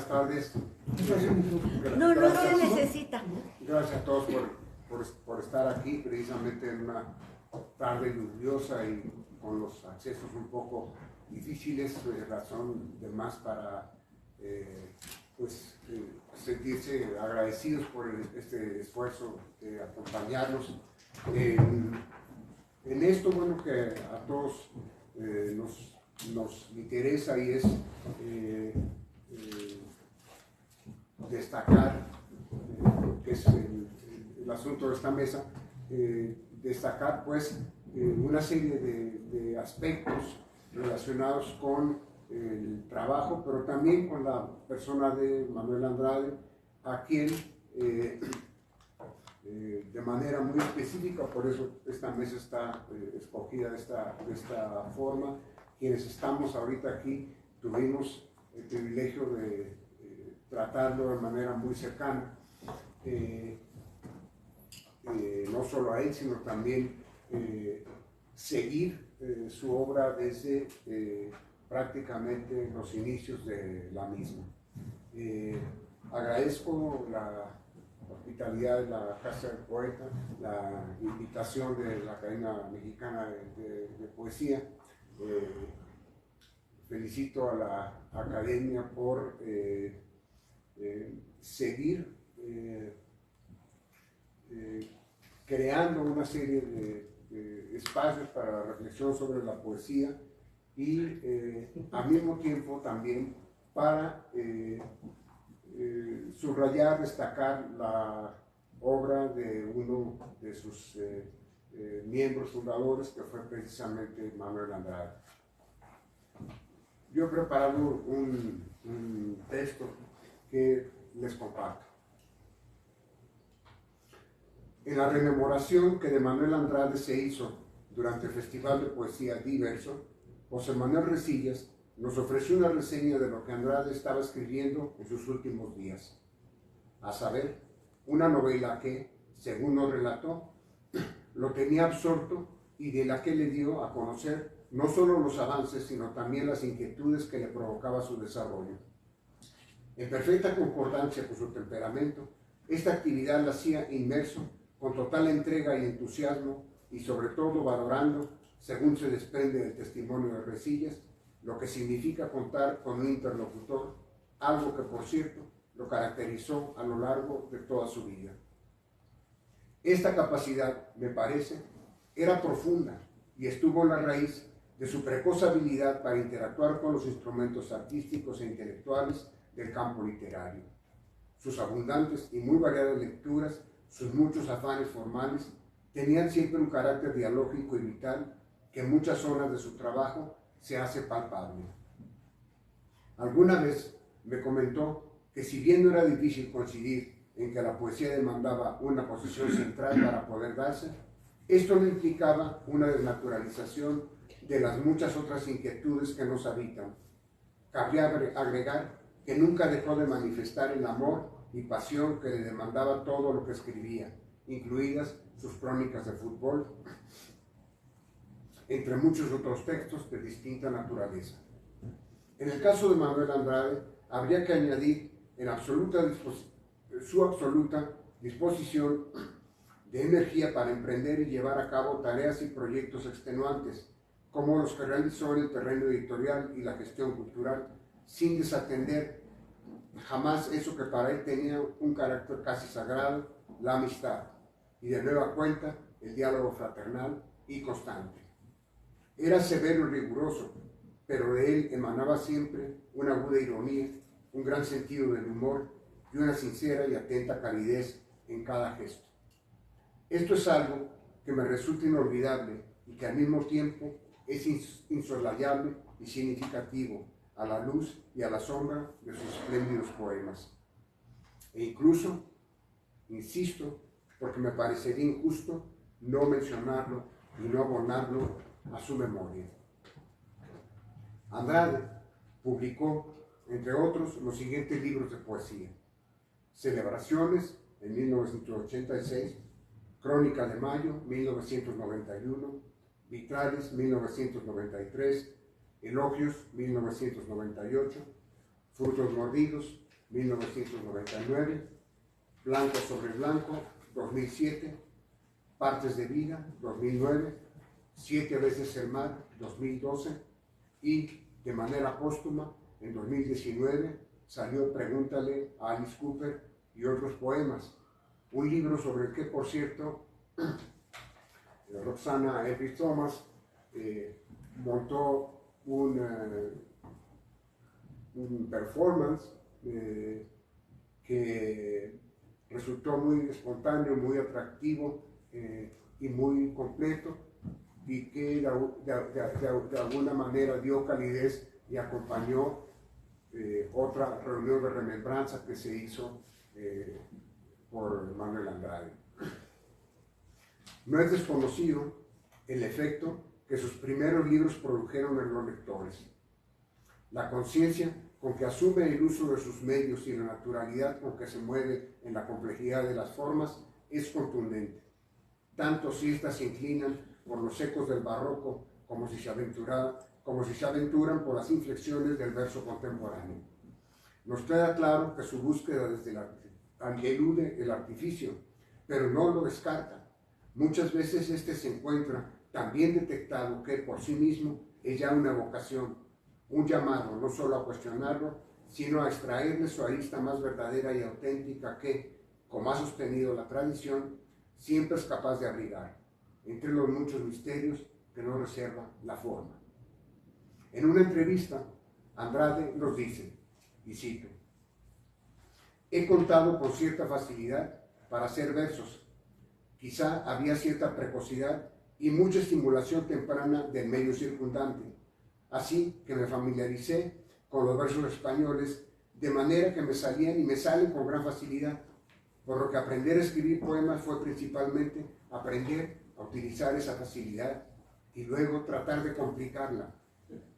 buenas tardes. No se necesita. Gracias a todos por estar aquí, precisamente en una tarde lluviosa y con los accesos un poco difíciles, razón de más para sentirse agradecidos por este esfuerzo de acompañarnos en esto, bueno, que a todos nos interesa, y es destacar, que es el asunto de esta mesa, destacar pues una serie de aspectos relacionados con el trabajo, pero también con la persona de Manuel Andrade, a quien de manera muy específica, por eso esta mesa está escogida de esta forma. Quienes estamos ahorita aquí tuvimos el privilegio de tratarlo de manera muy cercana, no solo a él, sino también seguir su obra desde prácticamente los inicios de la misma. Agradezco la hospitalidad de la Casa del Poeta, la invitación de la Academia Mexicana de Poesía. Felicito a la Academia por seguir creando una serie de espacios para la reflexión sobre la poesía y al mismo tiempo también para subrayar, destacar la obra de uno de sus miembros fundadores, que fue precisamente Manuel Andrade. Yo he preparado un texto que les comparto. En la rememoración que de Manuel Andrade se hizo durante el Festival de Poesía Diverso, José Manuel Resillas nos ofreció una reseña de lo que Andrade estaba escribiendo en sus últimos días, a saber, una novela que, según nos relató, lo tenía absorto y de la que le dio a conocer no solo los avances, sino también las inquietudes que le provocaba su desarrollo. En perfecta concordancia con su temperamento, esta actividad la hacía inmerso con total entrega y entusiasmo, y sobre todo valorando, según se desprende del testimonio de Resillas, lo que significa contar con un interlocutor, algo que, por cierto, lo caracterizó a lo largo de toda su vida. Esta capacidad, me parece, era profunda y estuvo en la raíz de su precoz habilidad para interactuar con los instrumentos artísticos e intelectuales del campo literario. Sus abundantes y muy variadas lecturas, sus muchos afanes formales, tenían siempre un carácter dialógico y vital que en muchas zonas de su trabajo se hace palpable. Alguna vez me comentó que si bien no era difícil coincidir en que la poesía demandaba una posición central para poder darse, esto no implicaba una desnaturalización de las muchas otras inquietudes que nos habitan. Cabría agregar que nunca dejó de manifestar el amor y pasión que le demandaba todo lo que escribía, incluidas sus crónicas de fútbol, entre muchos otros textos de distinta naturaleza. En el caso de Manuel Andrade, habría que añadir su absoluta disposición de energía para emprender y llevar a cabo tareas y proyectos extenuantes, como los que realizó en el terreno editorial y la gestión cultural, sin desatender jamás eso que para él tenía un carácter casi sagrado, la amistad, y de nueva cuenta el diálogo fraternal y constante. Era severo y riguroso, pero de él emanaba siempre una aguda ironía, un gran sentido del humor y una sincera y atenta calidez en cada gesto. Esto es algo que me resulta inolvidable y que al mismo tiempo es insoslayable y significativo a la luz y a la sombra de sus espléndidos poemas. E incluso, insisto, porque me parecería injusto no mencionarlo y no abonarlo a su memoria. Andrade publicó, entre otros, los siguientes libros de poesía: Celebraciones, en 1986, Crónica de Mayo, 1991, Vitrales, 1993, Elogios, 1998, Frutos Mordidos, 1999, Blanco sobre Blanco, 2007, Partes de Vida, 2009, 7 veces el mar, 2012, y de manera póstuma, en 2019, salió Pregúntale a Alice Cooper y otros poemas, un libro sobre el que, por cierto, Roxana Everett Thomas montó un performance que resultó muy espontáneo, muy atractivo y muy completo, y que de alguna manera dio calidez y acompañó otra reunión de remembranza que se hizo por Manuel Andrade. No es desconocido el efecto que sus primeros libros produjeron en los lectores. La conciencia con que asume el uso de sus medios y la naturalidad con que se mueve en la complejidad de las formas es contundente, tanto si éstas se inclinan por los ecos del barroco como si se aventuran por las inflexiones del verso contemporáneo. Nos queda claro que su búsqueda elude el artificio, pero no lo descarta. Muchas veces este se encuentra tan bien detectado que por sí mismo es ya una vocación, un llamado no solo a cuestionarlo, sino a extraerle su arista más verdadera y auténtica que, como ha sostenido la tradición, siempre es capaz de abrigar, entre los muchos misterios que no reserva la forma. En una entrevista, Andrade nos dice, y cito: «He contado con cierta facilidad para hacer versos. Quizá había cierta precocidad y mucha estimulación temprana del medio circundante, así que me familiaricé con los versos españoles de manera que me salían y me salen con gran facilidad, por lo que aprender a escribir poemas fue principalmente aprender a utilizar esa facilidad y luego tratar de complicarla,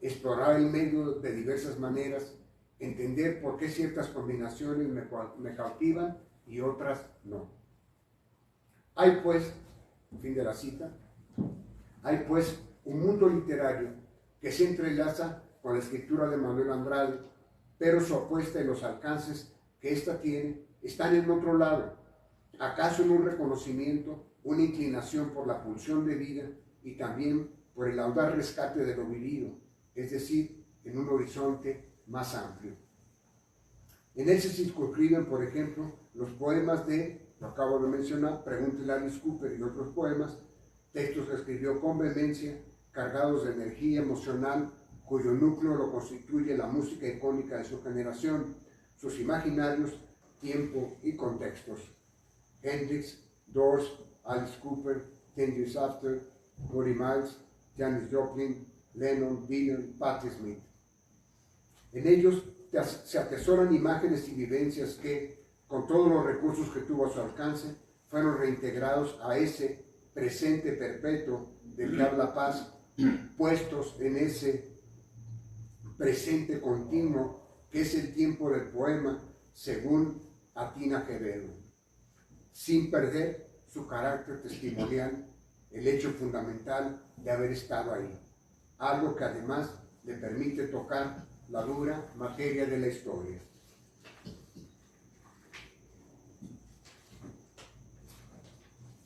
explorar el medio de diversas maneras, entender por qué ciertas combinaciones me cautivan y otras no. Hay pues», fin de la cita, «hay pues un mundo literario que se entrelaza con la escritura de Manuel Andrade, pero su apuesta y los alcances que ésta tiene están en otro lado, acaso en un reconocimiento, una inclinación por la pulsión de vida y también por el audaz rescate de lo vivido, es decir, en un horizonte más amplio. En él se circunscriben, por ejemplo, los poemas de, lo acabo de mencionar, Pregúntale a Alice Cooper y otros poemas, textos que escribió con vehemencia, cargados de energía emocional, cuyo núcleo lo constituye la música icónica de su generación, sus imaginarios, tiempo y contextos. Hendrix, Doors, Alice Cooper, 10 Years After, Buddy Miles, Janis Joplin, Lennon, Dylan, Patti Smith. En ellos se atesoran imágenes y vivencias que, con todos los recursos que tuvo a su alcance, fueron reintegrados a ese presente perpetuo del que habla Paz, puestos en ese presente continuo que es el tiempo del poema, según Atina Quevedo, sin perder su carácter testimonial, el hecho fundamental de haber estado ahí, algo que además le permite tocar la dura materia de la historia.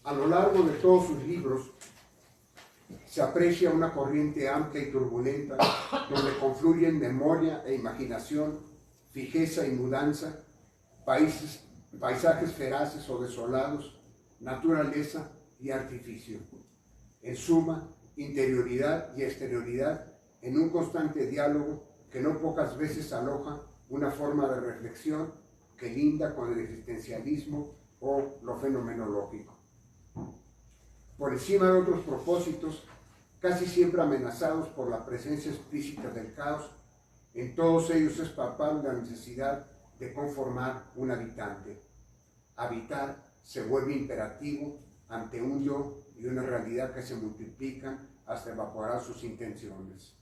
A lo largo de todos sus libros se aprecia una corriente amplia y turbulenta donde confluyen memoria e imaginación, fijeza y mudanza, paisajes feraces o desolados, naturaleza y artificio. En suma, interioridad y exterioridad en un constante diálogo que no pocas veces aloja una forma de reflexión que linda con el existencialismo o lo fenomenológico. Por encima de otros propósitos, casi siempre amenazados por la presencia explícita del caos, en todos ellos es palpable la necesidad de conformar un habitante. Habitar se vuelve imperativo ante un yo y una realidad que se multiplican hasta evaporar sus intenciones.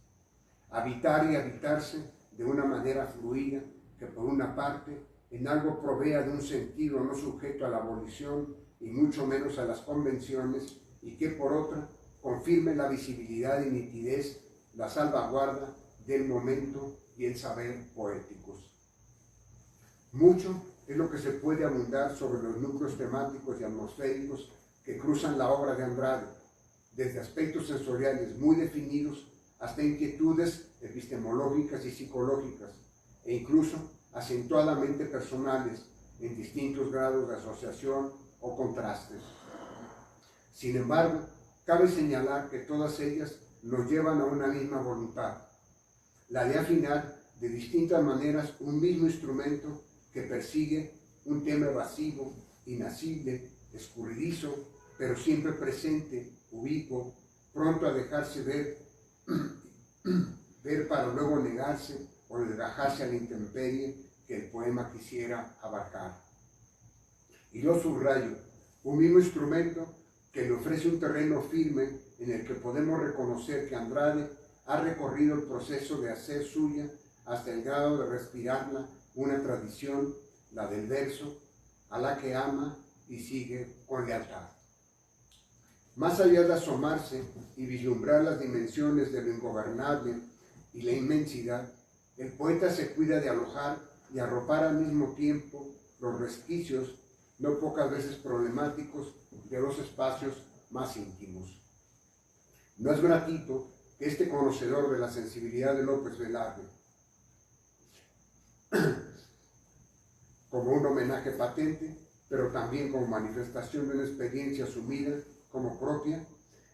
Habitar y habitarse de una manera fluida que, por una parte, en algo provea de un sentido no sujeto a la abolición y mucho menos a las convenciones, y que por otra confirme la visibilidad y nitidez, la salvaguarda del momento y el saber poéticos. Mucho es lo que se puede abundar sobre los núcleos temáticos y atmosféricos que cruzan la obra de Andrade, desde aspectos sensoriales muy definidos hasta inquietudes epistemológicas y psicológicas, e incluso acentuadamente personales en distintos grados de asociación o contrastes. Sin embargo, cabe señalar que todas ellas nos llevan a una misma voluntad, la de afinar de distintas maneras un mismo instrumento que persigue un tema evasivo, inasible, escurridizo, pero siempre presente, ubicuo, pronto a dejarse ver, ver para luego negarse o desgajarse a la intemperie que el poema quisiera abarcar. Y lo subrayo, un mismo instrumento que le ofrece un terreno firme en el que podemos reconocer que Andrade ha recorrido el proceso de hacer suya hasta el grado de respirarla una tradición, la del verso, a la que ama y sigue con lealtad. Más allá de asomarse y vislumbrar las dimensiones de lo ingobernable y la inmensidad, el poeta se cuida de alojar y arropar al mismo tiempo los resquicios, no pocas veces problemáticos, de los espacios más íntimos. No es gratuito que este conocedor de la sensibilidad de López Velarde, como un homenaje patente, pero también como manifestación de una experiencia asumida como propia,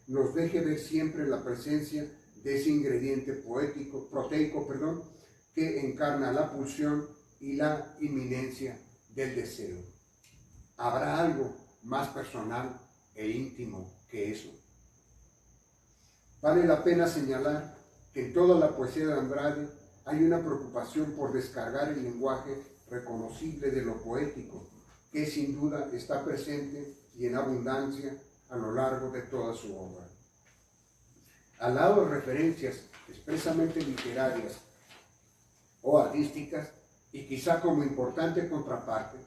nos deje ver siempre la presencia de ese ingrediente proteico, que encarna la pulsión y la inminencia del deseo. ¿Habrá algo más personal e íntimo que eso? Vale la pena señalar que en toda la poesía de Andrade hay una preocupación por descargar el lenguaje reconocible de lo poético, que sin duda está presente y en abundancia a lo largo de toda su obra. Al lado de referencias expresamente literarias o artísticas, y quizá como importante contraparte,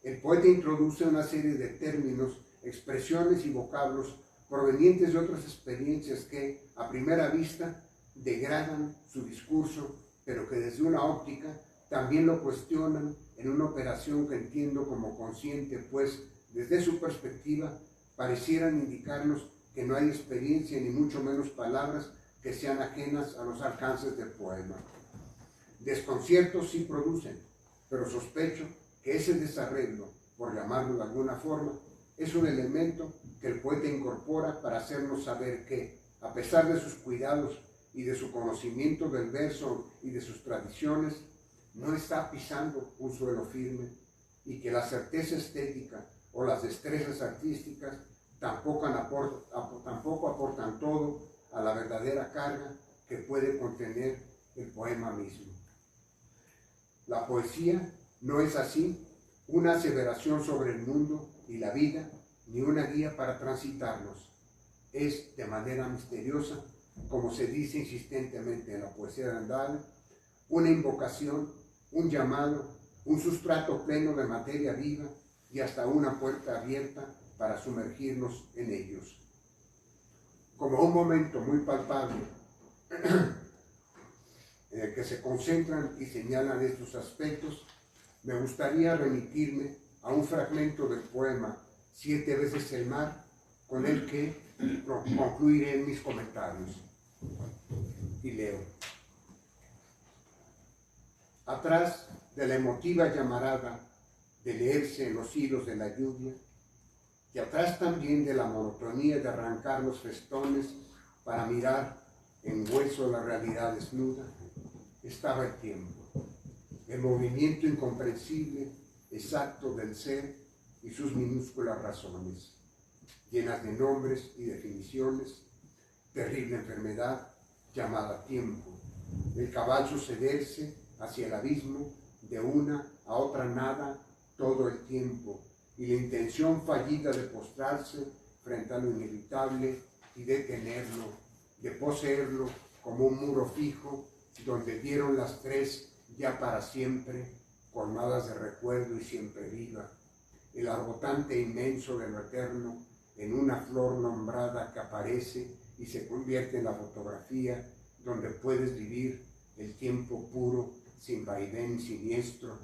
el poeta introduce una serie de términos, expresiones y vocablos provenientes de otras experiencias que, a primera vista, degradan su discurso, pero que desde una óptica también lo cuestionan en una operación que entiendo como consciente, pues desde su perspectiva parecieran indicarnos que no hay experiencia ni mucho menos palabras que sean ajenas a los alcances del poema. Desconciertos sí producen, pero sospecho que ese desarreglo, por llamarlo de alguna forma, es un elemento que el poeta incorpora para hacernos saber que, a pesar de sus cuidados y de su conocimiento del verso y de sus tradiciones, no está pisando un suelo firme, y que la certeza estética o las destrezas artísticas tampoco aportan todo a la verdadera carga que puede contener el poema mismo. La poesía no es así una aseveración sobre el mundo y la vida, ni una guía para transitarlos. Es, de manera misteriosa, como se dice insistentemente en la poesía de Andrade, una invocación, un llamado, un sustrato pleno de materia viva y hasta una puerta abierta para sumergirnos en ellos. Como un momento muy palpable en el que se concentran y señalan estos aspectos, me gustaría remitirme a un fragmento del poema 7 veces el mar, con el que concluiré mis comentarios. Y leo. Atrás de la emotiva llamarada de leerse en los hilos de la lluvia, y atrás también de la monotonía de arrancar los festones para mirar en hueso la realidad desnuda, estaba el tiempo, el movimiento incomprensible, exacto del ser y sus minúsculas razones, llenas de nombres y definiciones, terrible enfermedad llamada tiempo, el cabal sucederse hacia el abismo de una a otra nada todo el tiempo, y la intención fallida de postrarse frente a lo inevitable y detenerlo, de poseerlo como un muro fijo donde dieron las tres ya para siempre, colmadas de recuerdo y siempre viva, el arbotante inmenso de lo eterno en una flor nombrada que aparece y se convierte en la fotografía donde puedes vivir el tiempo puro, sin vaivén siniestro,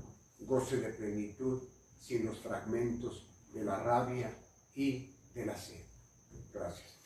goce de plenitud sin los fragmentos de la rabia y de la sed. Gracias.